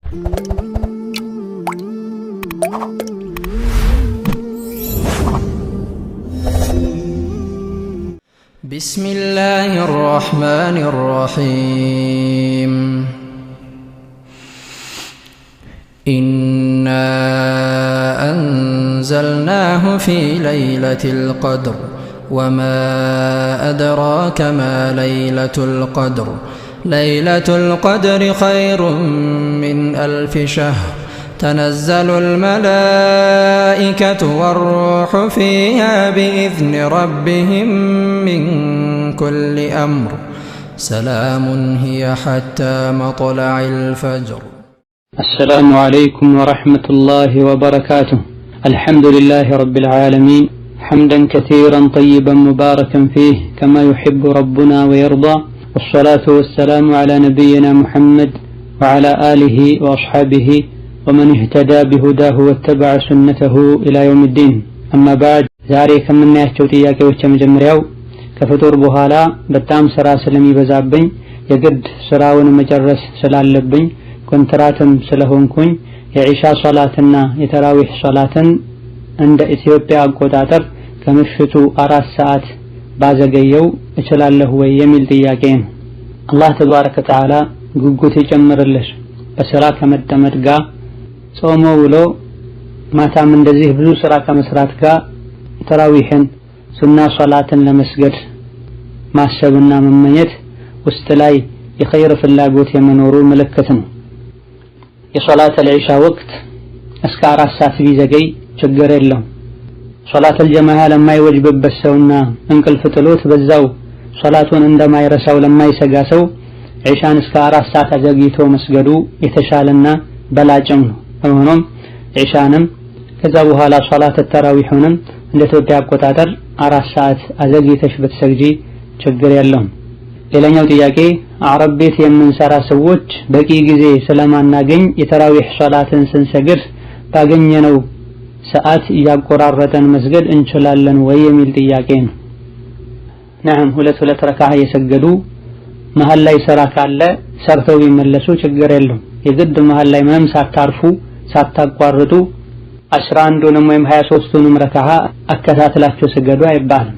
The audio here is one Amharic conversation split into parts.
بسم الله الرحمن الرحيم إنا أنزلناه في ليلة القدر وما أدراك ما ليلة القدر ليلة القدر خير من 1000 شهر تنزل الملائكة والروح فيها بإذن ربهم من كل أمر سلام هي حتى مطلع الفجر. السلام عليكم ورحمة الله وبركاته. الحمد لله رب العالمين حمدا كثيرا طيبا مباركا فيه كما يحب ربنا ويرضى، والصلاة والسلام على نبينا محمد وعلى آله وأصحابه ومن اهتدى بهداه واتبع سنته إلى يوم الدين. أما بعد ዛሬ ከምናያቸው ጥያቄዎች የመጀመሪያው ከፍጡር በኋላ በጣም ስራ ስለሚበዛብኝ የግድ ስራውን መጨረስ ስላለብኝ ኮንትራትም ስለሆንኩኝ የኢሻ ሶላትና የተራዊህ ሶላትን እንደ ኢትዮጵያ አቆጣጠር ከምሽቱ 4 ሰዓት ባዘገየው እችላለሁ ወይ የሚል ጥያቄ ነው። አላህ ተባረከ ወተዓላ ጉጉት ይጨምርልሽ። በስራ ከመጠመድ ጋር ጾሞ ውሎ ማታም እንደዚህ ብዙ ስራ ከመስራት ጋር ተራዊህን ሱና ሶላትን ለመስገድ ማሰብና መመኘት ውስጥ ላይ የኸይር ፍላጎት የመኖሩ ምልክት ነው። የሶላት العشاء ወቅት እስከ 4 ሰዓት ቢዘገይ ችግር የለውም። ሶላት الجماعة ለማይወጅብበት ሰውና እንቅልፍ ጥሎት በዛው ሶላቱን እንደማይረሳው ለማይሰጋ ሰው ዒሻን እስከ 4 ሰዓት አዘግይቶ መስገዱ የተሻለና በላጭም ነው። ሆኖም ዒሻንም ከዛ በኋላ ሶላት ተራዊሁንም እንደ ኢትዮጵያ አቆጣጠር 4 ሰዓት አዘግይተሽ ብትሰግጂ ችግር የለውም። ሌላኛው ጥያቄ አረብ ቤት የምንሰራ ሰዎች በቂ ጊዜ ስለማናገኝ የተራዊህ ሶላትን ስንሰግድ ባገኘነው ሰዓት ያቆራረጠን መስገድ እንችላለን ወይ የሚል ጥያቄ ነው። ነዓም ሁለት ረካዓ የሰገዱ መሃል ላይ ስራ ካለ ሰርተው ቢመለሱ ችግር የለውም። የግድ መሃል ላይ ምንም ሳታርፉ ሳታቋርጡ 11ንም ወይም 23ንም ረካዓ አከታትላችሁ ስገዱ አይባልም።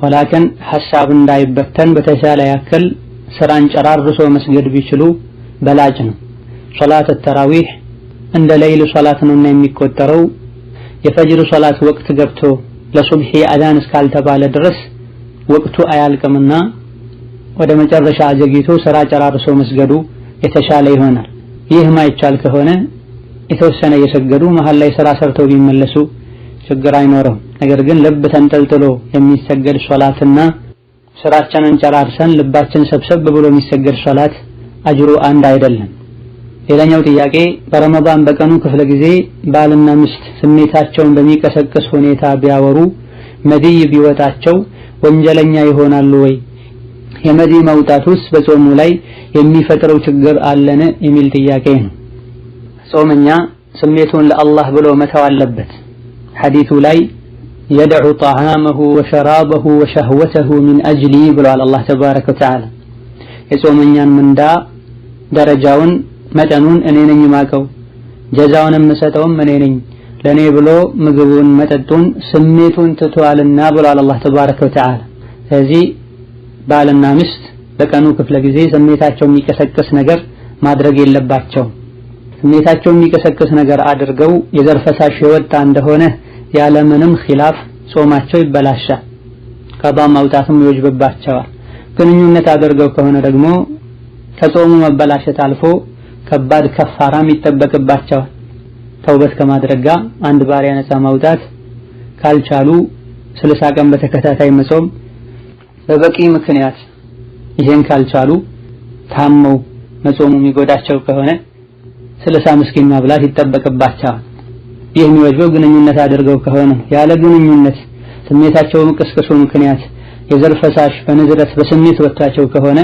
ወላኪን ሐሳብ እንዳይበተን በተሻለ ያክል ስራን ጨራርሶ መስገድ ቢችሉ በላጭ ነው። ሶላት ተራዊህ እንደ ሌሊት ሶላት ነውና የሚቆጠረው የፈጅር ሶላት ወቅት ገብቶ ለሱብሂ አዛን እስካልተባለ ድረስ ወቅቱ አያልቅምና ወደ መጨረሻ አዘግይቶ ስራ ጨራርሶ መስገዱ የተሻለ ይሆናል። ይህ ማይቻል ከሆነ የተወሰነ የሰገዱ መሃል ላይ ስራ ሰርተው ቢመለሱ ችግር አይኖርም። ነገር ግን ልብ ተንጠልጥሎ የሚሰገድ ሶላትና ስራችንን ጨራርሰን ልባችን ሰብሰብ ብሎ የሚሰገድ ሶላት አጅሩ አንድ አይደለም። ሌላኛው ጥያቄ በረመዳን በቀኑ ክፍለ ጊዜ ባልና ሚስት ስሜታቸውን በሚቀሰቅስ ሁኔታ ቢያወሩ መዲይ ቢወጣቸው ወንጀለኛ ይሆናሉ ወይ? የመዲይ መውጣቱስ በጾሙ ላይ የሚፈጥረው ችግር አለን የሚል ጥያቄ ነው። ጾመኛ ስሜቱን ለአላህ ብሎ መተው አለበት። ሐዲሱ ላይ يدع طعامه وشرابه وشهوته من أجلي ብሏል አላህ ተባረከ ወተዓላ። የጾመኛን ምንዳ ደረጃውን መጠኑን እኔ ነኝ ማቀው፣ ጀዛውንም መሰጠውም እኔ ነኝ፣ ለኔ ብሎ ምግቡን መጠጡን ስሜቱን ትቷልና ብሏል አላህ ተባረከ ወተዓላ። ስለዚህ ባልና ሚስት በቀኑ ክፍለ ጊዜ ስሜታቸው የሚቀሰቅስ ነገር ማድረግ የለባቸው። ስሜታቸው የሚቀሰቅስ ነገር አድርገው የዘር ፈሳሽ የወጣ እንደሆነ ያለምንም ኺላፍ ጾማቸው ይበላሻል፣ ቀባ ማውጣትም ይወጅብባቸዋል። ግንኙነት አድርገው ከሆነ ደግሞ ከጾሙ መበላሸት አልፎ ከባድ ከፋራም ይጠበቅባቸዋል። ተውበት ከማድረግ ጋር አንድ ባሪያ ነፃ ማውጣት ካልቻሉ 60 ቀን በተከታታይ መጾም በበቂ ምክንያት ይሄን ካልቻሉ ታመው መጾሙ የሚጎዳቸው ከሆነ 60 ምስኪን ማብላት ይጠበቅባቸዋል። ይህ የሚወጅበው ግንኙነት አድርገው ከሆነ ያለ ግንኙነት ስሜታቸው መቀስቀሱ ምክንያት የዘር ፈሳሽ በንዝረት በስሜት ወጣቸው ከሆነ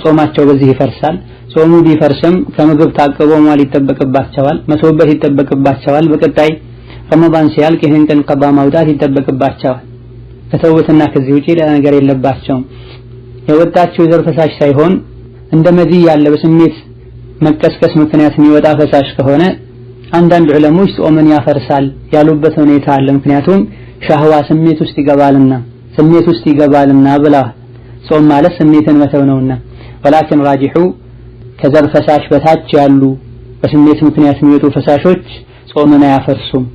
ጾማቸው በዚህ ይፈርሳል። ጾሙ ቢፈርስም ከምግብ ታቅበው ማል ይጠበቅባቸዋል፣ መተውበት ይጠበቅባቸዋል። በቀጣይ ረመዳን ሲያልቅ ይሄን ቀን ቀባ ማውጣት ይጠበቅባቸዋል። ከተውበትና ከዚህ ውጪ ሌላ ነገር የለባቸውም። የወጣቸው የዘር ፈሳሽ ሳይሆን እንደ መዲ ያለ በስሜት መቀስቀስ ምክንያት የሚወጣ ፈሳሽ ከሆነ አንዳንድ ዑለሞች ጾምን ያፈርሳል ያሉበት ሁኔታ አለ። ምክንያቱም ሻህዋ ስሜት ውስጥ ይገባልና ብላ ጾም ማለት ስሜትን መተው ነውና። ወላኪን ራጂሑ ከዘር ፈሳሽ በታች ያሉ በስሜት ምክንያት የሚወጡ ፈሳሾች ጾምን አያፈርሱም።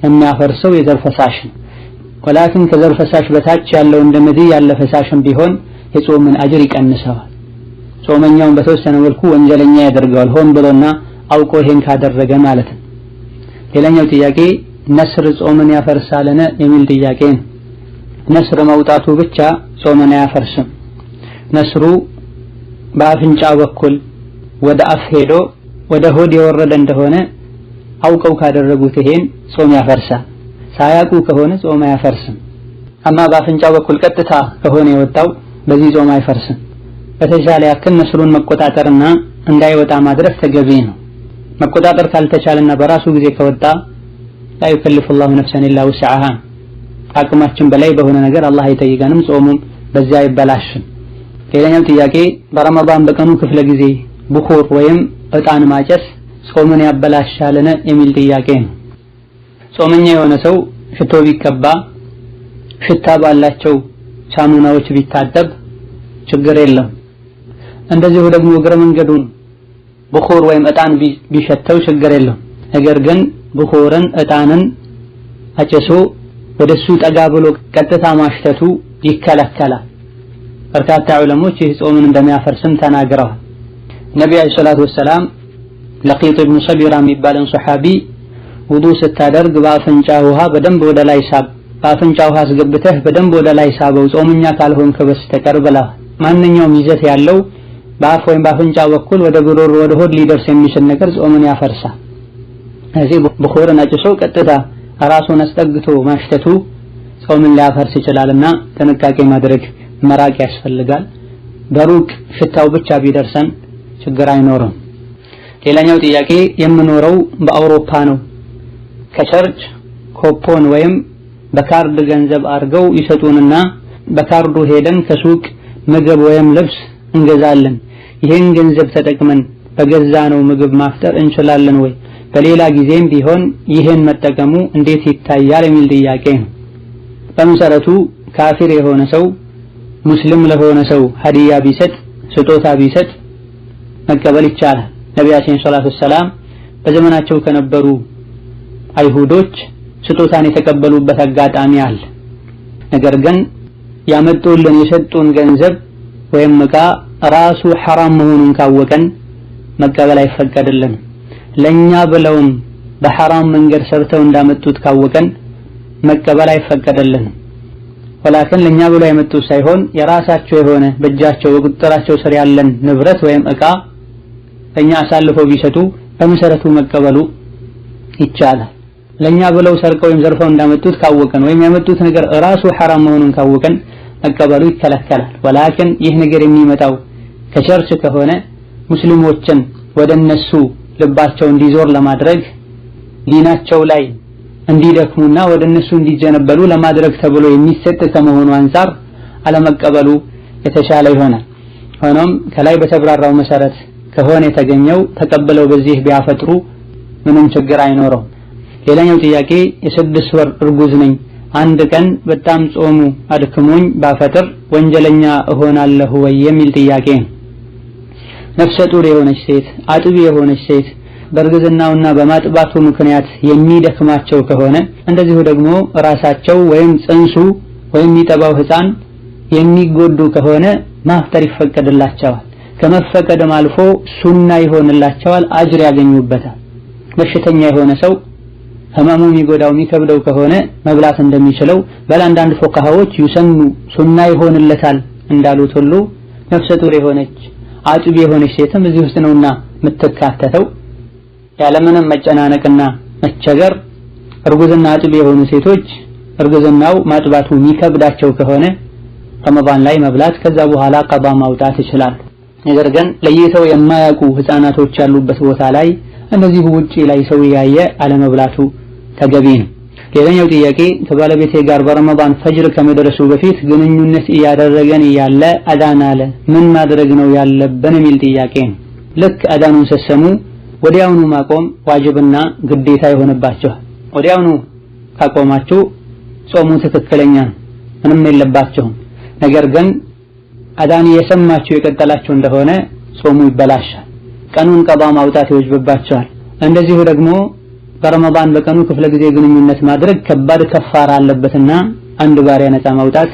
የሚያፈርሰው የዘር ፈሳሽ ነው። ወላኪን ከዘር ፈሳሽ በታች ያለው እንደ መድይ ያለ ፈሳሽም ቢሆን የጾምን አጅር ይቀንሰዋል። ጾመኛውን በተወሰነ መልኩ ወንጀለኛ ያደርገዋል፣ ሆን ብሎና አውቆ ይሄን ካደረገ ማለት ነው። ሌላኛው ጥያቄ ነስር ጾምን ያፈርሳልን የሚል ጥያቄ ነው። ነስር መውጣቱ ብቻ ጾምን አያፈርስም። ነስሩ በአፍንጫ በኩል ወደ አፍ ሄዶ ወደ ሆድ የወረደ እንደሆነ አውቀው ካደረጉት ይሄን ጾም ያፈርሳል። ሳያውቁ ከሆነ ጾም አያፈርስም። አማ በአፍንጫ በኩል ቀጥታ ከሆነ የወጣው በዚህ ጾም አይፈርስም። በተቻለ ያክል ነስሩን መቆጣጠርና እንዳይወጣ ማድረግ ተገቢ ነው። መቆጣጠር ካልተቻለና በራሱ ጊዜ ከወጣ لا يكلف الله نفسا الا وسعها አቅማችን በላይ በሆነ ነገር አላህ አይጠይቀንም፣ ጾሙም በዛ አይበላሽም። ሌላኛው ጥያቄ በረመዳን በቀኑ ክፍለ ጊዜ ቡኹር ወይም እጣን ማጨስ ጾምን ያበላሻልን የሚል ጥያቄ ነው። ጾመኛ የሆነ ሰው ሽቶ ቢቀባ ሽታ ባላቸው ሳሙናዎች ቢታጠብ ችግር የለም። እንደዚሁ ደግሞ እግረ መንገዱን ቡኹር ወይም እጣን ቢሸተው ችግር የለም። ነገር ግን ቡኹርን እጣንን አጨሶ ወደሱ ጠጋ ብሎ ቀጥታ ማሽተቱ ይከለከላል። በርካታ ዑለሞች ይህ ጾምን እንደሚያፈርስም ተናግረዋል። ነብዩ ሰለላሁ ዐለይሂ ወሰለም ለቂጥ ኢብኑ ሰቢራ የሚባልን ሱሐቢ ውዱእ ስታደርግ በአፍንጫ ውሃ በደንብ ወደ ላይ ሳብ፣ በአፍንጫ ውሃ አስገብተህ በደንብ ወደ ላይ ሳበው ጾመኛ ካልሆንክ በስተቀር ብለዋል። ማንኛውም ይዘት ያለው በአፍ ወይም በአፍንጫ በኩል ወደ ጉሮሮ ወደ ሆድ ሊደርስ የሚችል ነገር ጾምን ያፈርሳል። እዚህ ቡኹርን አጭሶ ቀጥታ ራሱን አስጠግቶ ማሽተቱ ጾምን ሊያፈርስ ይችላልና ጥንቃቄ ማድረግ መራቅ ያስፈልጋል። በሩቅ ሽታው ብቻ ቢደርሰን ችግር አይኖርም። ሌላኛው ጥያቄ የምኖረው በአውሮፓ ነው። ከቸርች ኮፖን ወይም በካርድ ገንዘብ አድርገው ይሰጡንና በካርዱ ሄደን ከሱቅ ምግብ ወይም ልብስ እንገዛለን። ይሄን ገንዘብ ተጠቅመን በገዛነው ምግብ ማፍጠር እንችላለን ወይ? በሌላ ጊዜም ቢሆን ይሄን መጠቀሙ እንዴት ይታያል የሚል ጥያቄ ነው። በመሰረቱ ካፊር የሆነ ሰው ሙስሊም ለሆነ ሰው ሀዲያ ቢሰጥ ስጦታ ቢሰጥ መቀበል ይቻላል። ነቢያችን ሰለላሁ ዐለይሂ ወሰለም በዘመናቸው ከነበሩ አይሁዶች ስጦታን የተቀበሉበት አጋጣሚ አለ። ነገር ግን ያመጡልን የሰጡን ገንዘብ ወይም ዕቃ ራሱ ሐራም መሆኑን ካወቀን መቀበል አይፈቀድልንም። ለኛ ብለውም በሐራም መንገድ ሰርተው እንዳመጡት ካወቀን መቀበል አይፈቀድልንም። ወላኪን ለኛ ብለው ያመጡት ሳይሆን የራሳቸው የሆነ በእጃቸው በቁጥጥራቸው ስር ያለን ንብረት ወይም ዕቃ ለኛ አሳልፈው ቢሰጡ በመሰረቱ መቀበሉ ይቻላል። ለኛ ብለው ሰርቀው ወይም ዘርፈው እንዳመጡት ካወቀን ወይም ያመጡት ነገር ራሱ ሐራም መሆኑን ካወቀን መቀበሉ ይከለከላል። ወላኪን ይህ ነገር የሚመጣው ከቸርች ከሆነ ሙስሊሞችን ወደነሱ ልባቸው እንዲዞር ለማድረግ ዲናቸው ላይ እንዲደክሙና ወደነሱ እንዲጀነበሉ ለማድረግ ተብሎ የሚሰጥ ከመሆኑ አንፃር አለመቀበሉ የተሻለ ይሆናል። ሆኖም ከላይ በተብራራው መሰረት ከሆነ የተገኘው ተቀበለው በዚህ ቢያፈጥሩ ምንም ችግር አይኖረው። ሌላኛው ጥያቄ የስድስት ወር እርጉዝ ነኝ፣ አንድ ቀን በጣም ጾሙ አድክሞኝ ባፈጥር ወንጀለኛ እሆናለሁ ወይ የሚል ጥያቄ ነው። ነፍሰ ጡር የሆነች ሴት አጥቢ የሆነች ሴት በእርግዝናውና በማጥባቱ ምክንያት የሚደክማቸው ከሆነ እንደዚሁ ደግሞ ራሳቸው ወይም ጽንሱ ወይም የሚጠባው ህፃን የሚጎዱ ከሆነ ማፍጠር ይፈቀድላቸዋል። ከመፈቀድም አልፎ ሱና ይሆንላቸዋል፣ አጅር ያገኙበታል። በሽተኛ የሆነ ሰው ህመሙ የሚጎዳው የሚከብደው ከሆነ መብላት እንደሚችለው በአንዳንድ ፉቃሃዎች ይሰኑ ሱና ይሆንለታል እንዳሉት ሁሉ ነፍሰ ጡር የሆነች አጥቢ የሆነች ሴትም እዚህ ውስጥ ነውና የምትካተተው። ያለምንም መጨናነቅና መቸገር እርጉዝና አጥቢ የሆኑ ሴቶች እርግዝናው ማጥባቱ የሚከብዳቸው ከሆነ ረመዳን ላይ መብላት ከዛ በኋላ ቀባ ማውጣት ይችላሉ። ነገር ግን ለይተው የማያውቁ ህፃናቶች ያሉበት ቦታ ላይ እንደዚህ ውጪ ላይ ሰው ያየ አለመብላቱ ተገቢ ነው። ሌላኛው ጥያቄ ከባለቤቴ ጋር በረመዳን ፈጅር ከመድረሱ በፊት ግንኙነት እያደረገን ያለ አዳን አለ ምን ማድረግ ነው ያለብን የሚል ጥያቄ ነው። ልክ አዳኑን ሲሰሙ ወዲያውኑ ማቆም ዋጅብና ግዴታ ይሆንባቸዋል። ወዲያውኑ ካቆማችሁ ጾሙ ትክክለኛ ምንም የለባቸውም። ነገር ግን አዳን የሰማችሁ የቀጠላችሁ እንደሆነ ጾሙ ይበላሻል። ቀኑን ቀባ ማውጣት ይወጅብባቸዋል። እንደዚሁ ደግሞ በረመዳን በቀኑ ክፍለ ጊዜ ግንኙነት ማድረግ ከባድ ከፋራ አለበትና አንድ ባሪያ ነፃ ማውጣት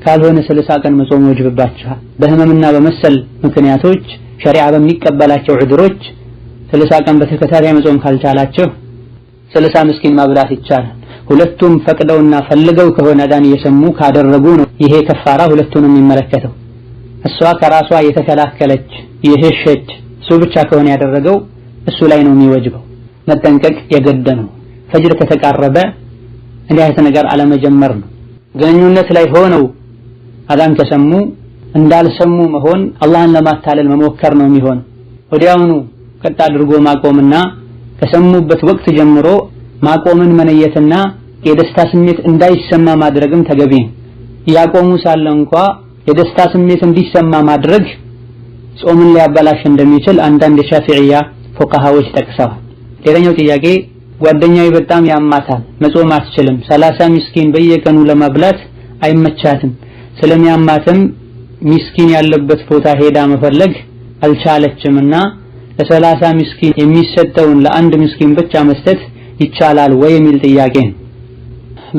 ካልሆነ 30 ቀን መጾም ይወጅብባቸዋል። በህመምና በመሰል ምክንያቶች ሸሪዓ በሚቀበላቸው ዑድሮች 30 ቀን በተከታታይ መጾም ካልቻላችሁ 30 ምስኪን ማብላት ይቻላል። ሁለቱም ፈቅደውና ፈልገው ከሆነ አዳን እየሰሙ ካደረጉ ነው ይሄ ከፋራ ሁለቱንም የሚመለከተው። እሷ ከራሷ የተከላከለች የሸሸች እሱ ብቻ ከሆነ ያደረገው እሱ ላይ ነው የሚወጅበው። መጠንቀቅ የግድ ነው። ፈጅር ከተቃረበ እንዲህ አይነት ነገር አለመጀመር ነው። ግንኙነት ላይ ሆነው አዳን ከሰሙ እንዳልሰሙ መሆን አላህን ለማታለል መሞከር ነው የሚሆነው። ወዲያውኑ ቀጥ አድርጎ ማቆምና ከሰሙበት ወቅት ጀምሮ ማቆምን መነየትና የደስታ ስሜት እንዳይሰማ ማድረግም ተገቢ ነው። ያቆሙ ሳለ እንኳ የደስታ ስሜት እንዲሰማ ማድረግ ጾምን ሊያበላሽ እንደሚችል አንዳንድ የሻፊዕያ ፉቃሃዎች ጠቅሰዋል። ሌላኛው ጥያቄ ጓደኛዬ በጣም ያማታል፣ መጾም አትችልም። 30 ምስኪን በየቀኑ ለማብላት አይመቻትም። ስለሚያማትም ምስኪን ያለበት ቦታ ሄዳ መፈለግ አልቻለችምና ለ30 ምስኪን የሚሰጠውን ለአንድ ምስኪን ብቻ መስጠት ይቻላል ወይ የሚል ጥያቄ ነው።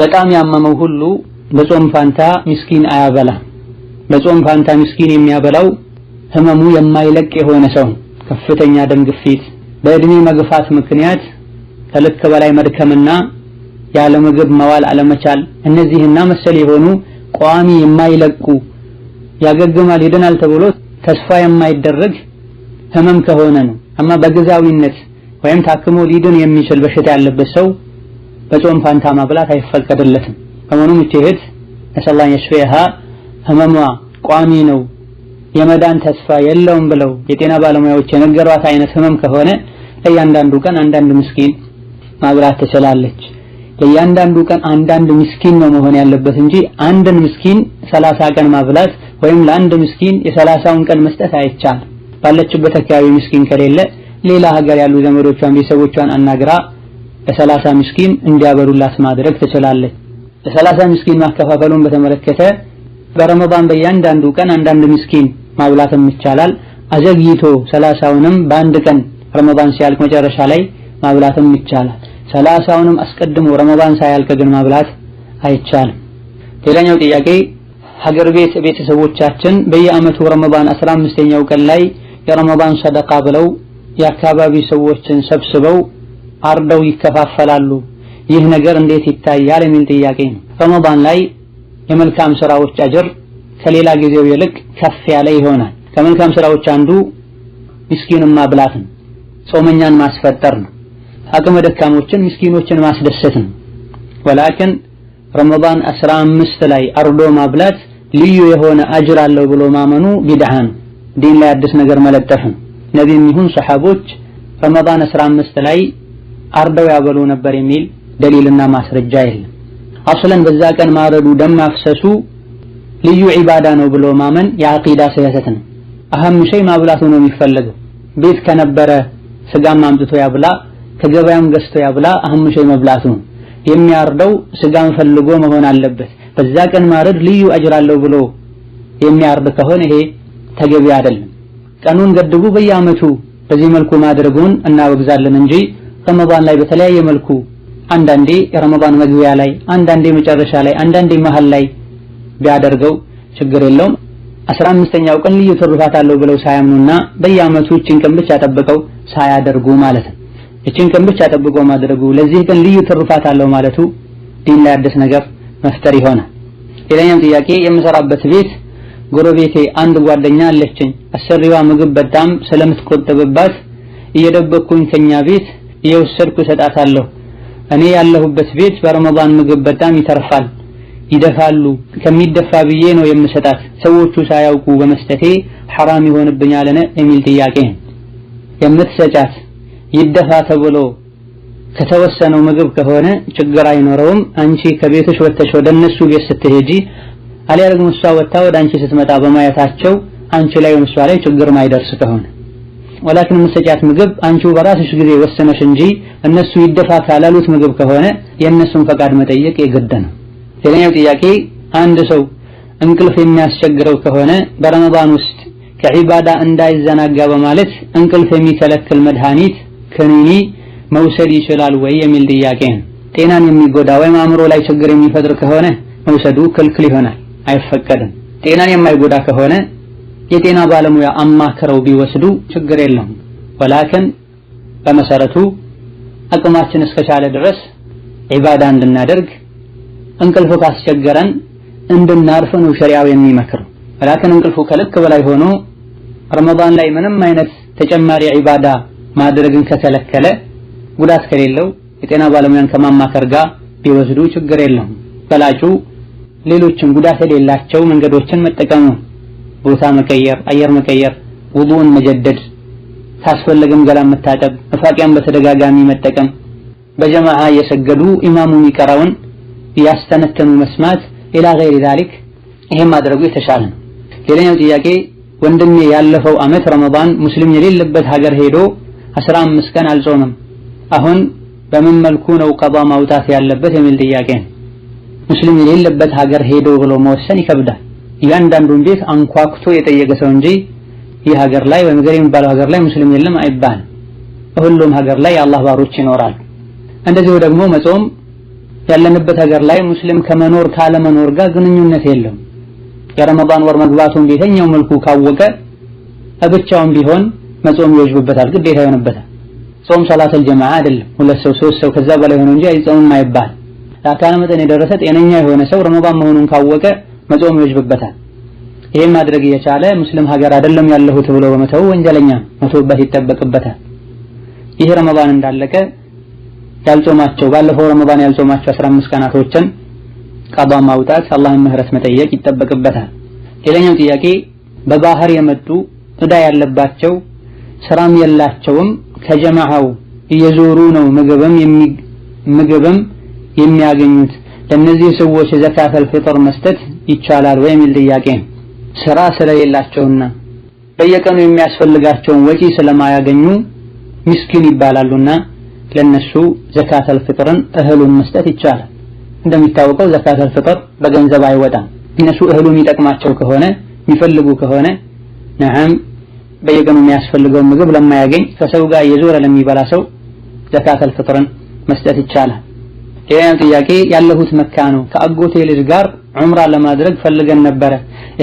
በጣም ያመመው ሁሉ በጾም ፋንታ ምስኪን አያበላም። በጾም ፋንታ ምስኪን የሚያበላው ህመሙ የማይለቅ የሆነ ሰው፣ ከፍተኛ ደም ግፊት፣ በእድሜ መግፋት ምክንያት ከልክ በላይ መድከምና ያለ ምግብ መዋል አለመቻል፣ እነዚህና መሰል የሆኑ ቋሚ የማይለቁ ያገግማል ይድናል ተብሎ ተስፋ የማይደረግ ህመም ከሆነ ነው። አማ በግዛዊነት ወይም ታክሞ ሊድን የሚችል በሽታ ያለበት ሰው በጾም ፋንታ ማብላት አይፈቀድለትም። ከመሆኑም እህት ነሰላን የሽፈሃ ህመሟ ቋሚ ነው የመዳን ተስፋ የለውም ብለው የጤና ባለሙያዎች የነገሯት አይነት ህመም ከሆነ ለእያንዳንዱ ቀን አንዳንድ ምስኪን ማብላት ትችላለች። ለእያንዳንዱ ቀን አንዳንድ ምስኪን ነው መሆን ያለበት እንጂ አንድን ምስኪን 30 ቀን ማብላት ወይም ለአንድ ምስኪን የ30ውን ቀን መስጠት አይቻልም። ባለችበት አካባቢ ምስኪን ከሌለ ሌላ ሀገር ያሉ ዘመዶቿን ቤተሰቦቿን አናግራ ለ30 ምስኪን እንዲያበሉላት ማድረግ ትችላለች። ለ30 ምስኪን ማከፋፈሉን በተመለከተ በረመዳን በእያንዳንዱ ቀን አንዳንድ ምስኪን ማብላትም ይቻላል። አዘግይቶ 30ውንም በአንድ ቀን ረመዳን ሲያልቅ መጨረሻ ላይ ማብላትም ይቻላል። 30ውንም አስቀድሞ ረመዳን ሳያልቅ ግን ማብላት አይቻልም። ሌላኛው ጥያቄ ሀገር ቤት ቤተሰቦቻችን በየአመቱ ረመዳን 15ኛው ቀን ላይ የረመዳን ሰደቃ ብለው የአካባቢ ሰዎችን ሰብስበው አርደው ይከፋፈላሉ። ይህ ነገር እንዴት ይታያል የሚል ጥያቄ ነው። ረመዳን ላይ የመልካም ስራዎች አጅር ከሌላ ጊዜው ይልቅ ከፍ ያለ ይሆናል። ከመልካም ስራዎች አንዱ ምስኪንን ማብላት ነው፣ ጾመኛን ማስፈጠር ነው፣ አቅመ ደካሞችን ምስኪኖችን ማስደሰት ነው። ወላኪን ረመዳን 15 ላይ አርዶ ማብላት ልዩ የሆነ አጅር አለው ብሎ ማመኑ ቢድዓ ነው። ዲን ላይ አዲስ ነገር መለጠፍ ነው። ነቢይም ይሁን ሰሐቦች ረመዳን 15 ላይ አርደው ያበሉ ነበር የሚል ደሊልና ማስረጃ የለም። አስለን በዛ ቀን ማረዱ ደም ማፍሰሱ ልዩ ዒባዳ ነው ብሎ ማመን የአቂዳ ስህተት ነው። አህም ሸይ ማብላቱ ነው የሚፈለገው። ቤት ከነበረ ስጋም አምጥቶ ያብላ፣ ከገበያም ገዝቶ ያብላ፣ አህም ሸይ መብላቱ ነው። የሚያርደው ስጋን ፈልጎ መሆን አለበት። በዛ ቀን ማረድ ልዩ አጅር አለው ብሎ የሚያርድ ከሆነ ይሄ ተገቢ አይደለም። ቀኑን ገድቡ በየአመቱ በዚህ መልኩ ማድረጉን እናወግዛለን እንጂ ረመዳን ላይ በተለያየ መልኩ አንዳንዴ የረመዳን መግቢያ ላይ፣ አንዳንዴ መጨረሻ ላይ፣ አንዳንዴ መሃል ላይ ቢያደርገው ችግር የለውም። 15ኛው ቀን ልዩ ትሩፋት አለው ብለው ሳያምኑና በየአመቱ እቺን ቀን ብቻ ጠብቀው ሳያደርጉ ማለት ነው። እቺን ቀን ብቻ ጠብቆ ማድረጉ ለዚህ ቀን ልዩ ትሩፋት አለው ማለቱ ዲን ላይ አዲስ ነገር መፍጠር ይሆናል። ሌላኛው ጥያቄ የምሰራበት ቤት ጎረቤቴ አንድ ጓደኛ አለችኝ። አሰሪዋ ምግብ በጣም ስለምትቆጥብባት እየደበኩኝ ከኛ ቤት እየወሰድኩ ሰጣታለሁ። እኔ ያለሁበት ቤት በረመዳን ምግብ በጣም ይተርፋል፣ ይደፋሉ። ከሚደፋ ብዬ ነው የምሰጣት። ሰዎቹ ሳያውቁ በመስጠቴ ሐራም ይሆንብኛል የሚል ጥያቄ ነው። የምትሰጫት ይደፋ ተብሎ ከተወሰነው ምግብ ከሆነ ችግር አይኖረውም። አንቺ ከቤትሽ ወጥተሽ ወደ እነሱ ቤት ስትሄጂ አሊያ ደግሞ እሷ ወጥታ ወደ አንቺ ስትመጣ በማየታቸው አንቺ ላይ ወይም እሷ ላይ ችግር ማይደርስ ከሆነ ወላኪን መስጫት ምግብ አንቺው በራስሽ ጊዜ ወሰነሽ እንጂ እነሱ ይደፋ ካላሉት ምግብ ከሆነ የእነሱን ፈቃድ መጠየቅ የግድ ነው። ሌላኛው ጥያቄ አንድ ሰው እንቅልፍ የሚያስቸግረው ከሆነ በረመዳን ውስጥ ከዒባዳ እንዳይዘናጋ በማለት እንቅልፍ የሚከለክል መድኃኒት ክኒኒ መውሰድ ይችላል ወይ የሚል ጥያቄ ነው። ጤናን የሚጎዳ ወይም አእምሮ ላይ ችግር የሚፈጥር ከሆነ መውሰዱ ክልክል ይሆናል፣ አይፈቀድም። ጤናን የማይጎዳ ከሆነ የጤና ባለሙያ አማክረው ቢወስዱ ችግር የለውም። ወላኪን በመሰረቱ አቅማችን እስከቻለ ድረስ ዒባዳ እንድናደርግ እንቅልፍ ካስቸገረን እንድናርፍ ነው ሸሪዓው የሚመክረው። ወላኪን እንቅልፉ ከልክ በላይ ሆኖ ረመዳን ላይ ምንም አይነት ተጨማሪ ዒባዳ ማድረግን ከከለከለ ጉዳት ከሌለው የጤና ባለሙያን ከማማከር ጋር ቢወስዱ ችግር የለውም። በላጩ ሌሎችን ጉዳት የሌላቸው መንገዶችን መጠቀም ነው። ቦታ መቀየር፣ አየር መቀየር፣ ውዱእን መጀደድ፣ ካስፈለገም ገላ መታጠብ፣ መፋቂያን በተደጋጋሚ መጠቀም፣ በጀማዓ እየሰገዱ ኢማሙ የሚቀራውን ያስተነተኑ መስማት ኢላ ገይሪ ዛሊክ ይሄን ማድረጉ የተሻለ ነው። ሌላኛው ጥያቄ ወንድሜ ያለፈው አመት ረመዳን ሙስሊም የሌለበት ሀገር ሄዶ 15 ቀን አልጾመም። አሁን በምን መልኩ ነው ቀዷ ማውጣት ያለበት የሚል ጥያቄ ነው። ሙስሊም የሌለበት ሀገር ሄዶ ብሎ መወሰን ይከብዳል። እያንዳንዱን ቤት አንኳኩቶ የጠየቀ ሰው እንጂ ይህ ሀገር ላይ ወይም ገር የሚባለው ሀገር ላይ ሙስሊም የለም አይባልም። ሁሉም ሀገር ላይ የአላህ ባሮች ይኖራሉ። እንደዚሁ ደግሞ መጾም ያለንበት ሀገር ላይ ሙስሊም ከመኖር ካለመኖር ጋር ግንኙነት የለውም። የረመዳን ወር መግባቱን በየትኛው መልኩ ካወቀ ብቻውን ቢሆን መጾም ይወጅብበታል፣ ግዴታ ይሆንበታል። ጾም ሶላተል ጀማዓ አይደለም። ሁለት ሰው ሶስት ሰው ከዛ በላይ ሆኖ እንጂ አይጾምም አይባል። ለአካለ መጠን የደረሰ ጤነኛ የሆነ ሰው ረመዳን መሆኑን ካወቀ መጾም ይወጅብበታል። ይሄን ማድረግ እየቻለ ሙስሊም ሀገር አይደለም ያለሁት ብሎ በመተው ወንጀለኛ መተውበት ይጠበቅበታል። ይሄ ረመዳን እንዳለቀ ያልጾማቸው ባለፈው ረመዳን ያልጾማቸው 15 ቀናቶችን ቀዷ ማውጣት አላህን ምህረት መጠየቅ ይጠበቅበታል። ሌላኛው ጥያቄ በባህር የመጡ ዕዳ ያለባቸው ስራም የላቸውም ከጀማዓው እየዞሩ ነው ምግብም የሚያገኙት ለነዚህ ሰዎች ዘካተል ፊጥር መስጠት ይቻላል ወይ የሚል ጥያቄ ነው። ስራ ስለሌላቸውና በየቀኑ የሚያስፈልጋቸውን ወጪ ስለማያገኙ ምስኪን ይባላሉና ለነሱ ዘካተል ፊጥርን እህሉን መስጠት ይቻላል። እንደሚታወቀው ዘካተል ፊጥር በገንዘብ አይወጣም። እነሱ እህሉ የሚጠቅማቸው ከሆነ የሚፈልጉ ከሆነ ነዓም በየቀኑ የሚያስፈልገውን ምግብ ለማያገኝ ከሰው ጋር እየዞረ ለሚበላ ሰው ዘካተል ፊጥርን መስጠት ይቻላል። ሌላኛው ጥያቄ ያለሁት መካ ነው። ከአጎቴ ልጅ ጋር ዑምራ ለማድረግ ፈልገን ነበረ።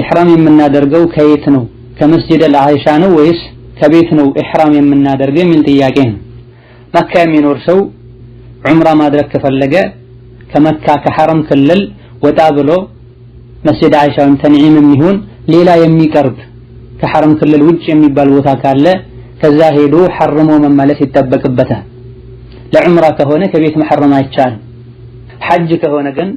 ኢህራም የምናደርገው ከየት ነው? ከመስጂድ አልዓኢሻ ነው ወይስ ከቤት ነው ኢህራም የምናደርገው የሚል ጥያቄ ነው። መካ የሚኖር ሰው ዑምራ ማድረግ ከፈለገ ከመካ ከሐረም ክልል ወጣ ብሎ መስጂድ አኢሻ ወይም ተንዒም ይሁን ሌላ የሚቀርብ ከሐረም ክልል ውጭ የሚባል ቦታ ካለ ከዛ ሄዶ ሐርሞ መመለስ ይጠበቅበታል። ለዑምራ ከሆነ ከቤት መሐረም አይቻልም። ሐጅ ከሆነ ግን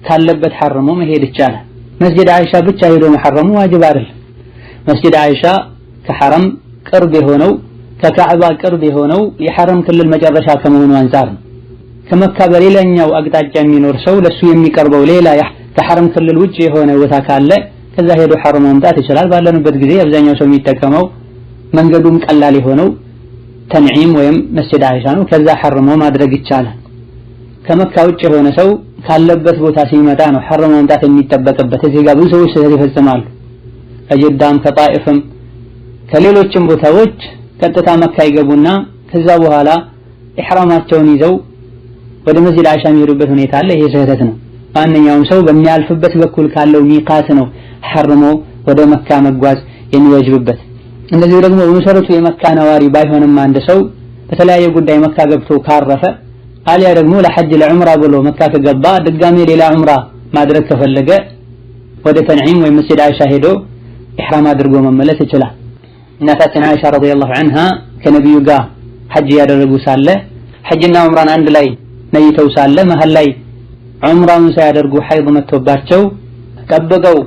ካለበት ሐርሞ መሄድ ይቻላል። መስጂድ አኢሻ ብቻ ሄዶ መሐረሙ ዋጅብ አይደለም። መስጂድ አኢሻ ከሐረም ቅርብ የሆነው ከካዕባ ቅርብ የሆነው የሐረም ክልል መጨረሻ ከመሆኑ አንፃር ነው። ከመካ በሌላኛው አቅጣጫ የሚኖር ሰው ለሱ የሚቀርበው ሌላ ከሐረም ክልል ውጭ የሆነ ቦታ ካለ ከዛ ሄዶ ሐርሞ መምጣት ይችላል። ባለንበት ጊዜ አብዛኛው ሰው የሚጠቀመው መንገዱም ቀላል የሆነው ተንዒም ወይም መስጂድ አኢሻ ነው። ከዛ ሐርሞ ማድረግ ይቻላል። ከመካ ውጭ የሆነ ሰው ካለበት ቦታ ሲመጣ ነው ሐርሞ መምጣት የሚጠበቅበት። እዚህ ጋር ብዙ ሰዎች ስህተት ይፈጽማሉ። ከጅዳም ከጣኢፍም ከሌሎችም ቦታዎች ቀጥታ መካ ይገቡና ከዛ በኋላ ኢህራማቸውን ይዘው ወደ መስጂድ አኢሻ የሚሄዱበት ሁኔታ አለ። ይሄ ስህተት ነው። ማንኛውም ሰው በሚያልፍበት በኩል ካለው ሚቃት ነው ሐርሞ ወደ መካ መጓዝ የሚወጅብበት። እንደዚሁ ደግሞ በመሰረቱ የመካ ነዋሪ ባይሆንም አንድ ሰው በተለያየ ጉዳይ መካ ገብቶ ካረፈ አሊያ ደግሞ ለሐጅ ለዑምራ ብሎ መካ ከገባ ድጋሜ ሌላ ዑምራ ማድረግ ከፈለገ ወደ ተንዒም ወይ መስጂድ አኢሻ ሄዶ ኢህራም አድርጎ መመለስ ይችላል። እናታችን አይሻ ረዲየላሁ ዐንሃ ከነብዩ ጋር ሐጅ ያደረጉ ሳለ ሐጅና ዑምራን አንድ ላይ ነይተው ሳለ መሃል ላይ ዑምራውን ሳያደርጉ ሐይድ መጥቶባቸው ጠብቀው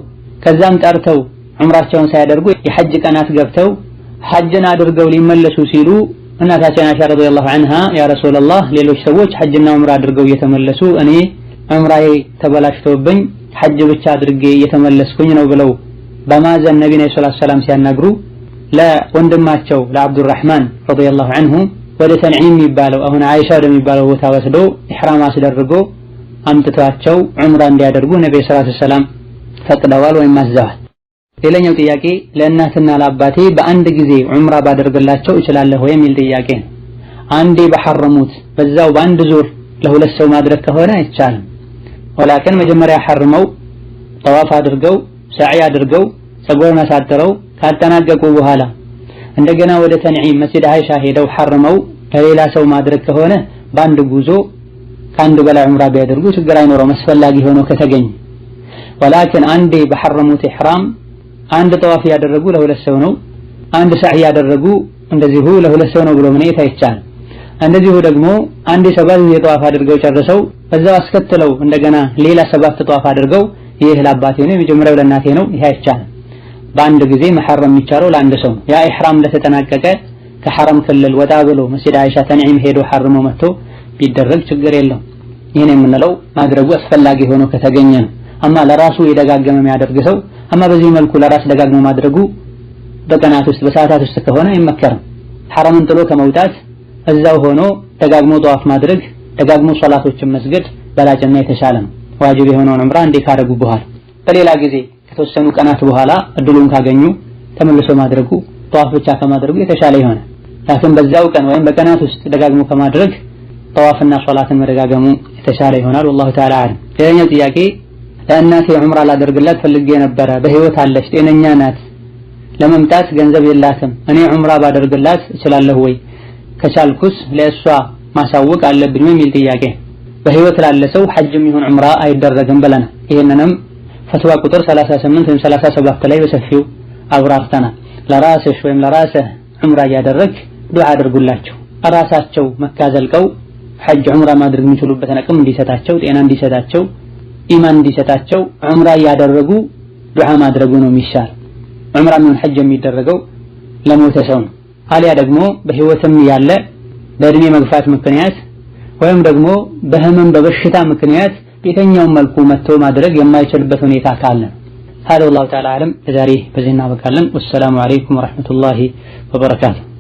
ከዛም ጠርተው ዑምራቸውን ሳያደርጉ የሐጅ ቀናት ገብተው ሐጅን አድርገው ሊመለሱ ሲሉ እናታችን አይሻ ረዲየላሁ ዐንሃ ያ ረሱላህ ሌሎች ሰዎች ሐጅና ዑምራ አድርገው እየተመለሱ እኔ ዑምራዬ ተበላሽቶብኝ ሐጅ ብቻ አድርጌ እየተመለስኩኝ ነው ብለው በማዘን ነብዩ ሰለላሁ ዐለይሂ ወሰለም ሲያናግሩ ለወንድማቸው ለአብዱራህማን ረዲየላሁ ዐንሁ ወደ ተንዒም የሚባለው አሁን አይሻ ወደሚባለው ቦታ ወስዶ ኢህራም አስደርጎ አምጥቷቸው ዑምራ እንዲያደርጉ ነብዩ ሰለላሁ ዐለይሂ ወሰለም ፈቅደዋል ወይም አዘዋል። ሌላኛው ጥያቄ ለእናትና ለአባቴ በአንድ ጊዜ ዑምራ ባደርግላቸው እችላለሁ ወይ የሚል ጥያቄ ነው። አንዴ በሐረሙት በዛው በአንድ ዙር ለሁለት ሰው ማድረግ ከሆነ አይቻልም። ወላኪን መጀመሪያ ሐርመው ጠዋፍ አድርገው ሰዒ አድርገው ፀጉርን አሳጥረው ካጠናቀቁ በኋላ እንደገና ወደ ተንዒም መስጂድ አይሻ ሄደው ሐርመው ለሌላ ሰው ማድረግ ከሆነ በአንድ ጉዞ ከአንድ በላይ ዑምራ ቢያደርጉ ችግር አይኖረውም አስፈላጊ ሆኖ ከተገኘ። ወላኪን አንዴ በሐረሙት ኢህራም አንድ ጠዋፍ ያደረጉ ለሁለት ሰው ነው፣ አንድ ሰዒ ያደረጉ እንደዚሁ ለሁለት ሰው ነው ብሎ ማየት አይቻልም። እንደዚሁ ደግሞ አንድ 7 ጠዋፍ አድርገው ጨርሰው በዛው አስከትለው እንደገና ሌላ 7 ጠዋፍ አድርገው ይህ ለአባቴ ነው የመጀመሪያው ለእናቴ ነው ይሄ አይቻልም። በአንድ ጊዜ መሐረም የሚቻለው ለአንድ ሰው ነው። ያ ኢህራም ለተጠናቀቀ ከሐረም ክልል ወጣ ብሎ መስጂድ አይሻ ተንዒም ሄዶ ሐርሞ መጥቶ ቢደረግ ችግር የለው። ይሄን የምንለው ማድረጉ አስፈላጊ ሆኖ ከተገኘ ነው። አማ ለራሱ የደጋገመ የሚያደርግ ሰው አማ በዚህ መልኩ ለራስ ደጋግሞ ማድረጉ በቀናት ውስጥ በሰዓታት ውስጥ ከሆነ አይመከርም። ሐረምን ጥሎ ከመውጣት እዛው ሆኖ ደጋግሞ ጠዋፍ ማድረግ ደጋግሞ ሶላቶችን መስገድ በላጭና የተሻለ ነው። ዋጅብ የሆነውን ዑምራ እንዴ ካረጉ በኋላ በሌላ ጊዜ ከተወሰኑ ቀናት በኋላ እድሉን ካገኙ ተመልሶ ማድረጉ ጠዋፍ ብቻ ከማድረጉ የተሻለ ይሆናል። ላኪን በዛው ቀን ወይም በቀናት ውስጥ ደጋግሞ ከማድረግ ጠዋፍና ሶላትን መደጋገሙ የተሻለ ይሆናል። والله تعالى አዕለም። ሌላኛው ጥያቄ ለእናቴ ዑምራ ላደርግላት ፈልጌ ነበረ፣ በህይወት አለች፣ ጤነኛ ናት፣ ለመምጣት ገንዘብ የላትም፣ እኔ ዑምራ ባደርግላት እችላለሁ ወይ? ከቻልኩስ ለእሷ ማሳወቅ አለብኝ የሚል ጥያቄ። በህይወት ላለ ሰው ሐጅም ይሁን ዑምራ አይደረግም ብለናል። ይሄንንም ፈትዋ ቁጥር 38 ወይም 37 ላይ በሰፊው አብራርተናል። ለራስሽ ወይም ለራስህ ዑምራ ያደረግ ዱዓ አድርጉላቸው። ራሳቸው መካ ዘልቀው ሐጅ ዑምራ ማድረግ የሚችሉበትን አቅም እንዲሰጣቸው፣ ጤና እንዲሰጣቸው፣ ኢማን እንዲሰጣቸው ዑምራ ያደረጉ ዱዓ ማድረጉ ነው የሚሻል። ዑምራ ምን ሐጅ የሚደረገው ለሞተ ሰው ነው። አሊያ ደግሞ በህይወትም ያለ በእድሜ መግፋት ምክንያት ወይም ደግሞ በህመም በበሽታ ምክንያት በየትኛውም መልኩ መጥቶ ማድረግ የማይችልበት ሁኔታ ካለ هذا والله تعالى أعلم። ዛሬ በዚህ እናበቃለን። ወሰላሙ አለይኩም ወራህመቱላሂ ወበረካቱሁ።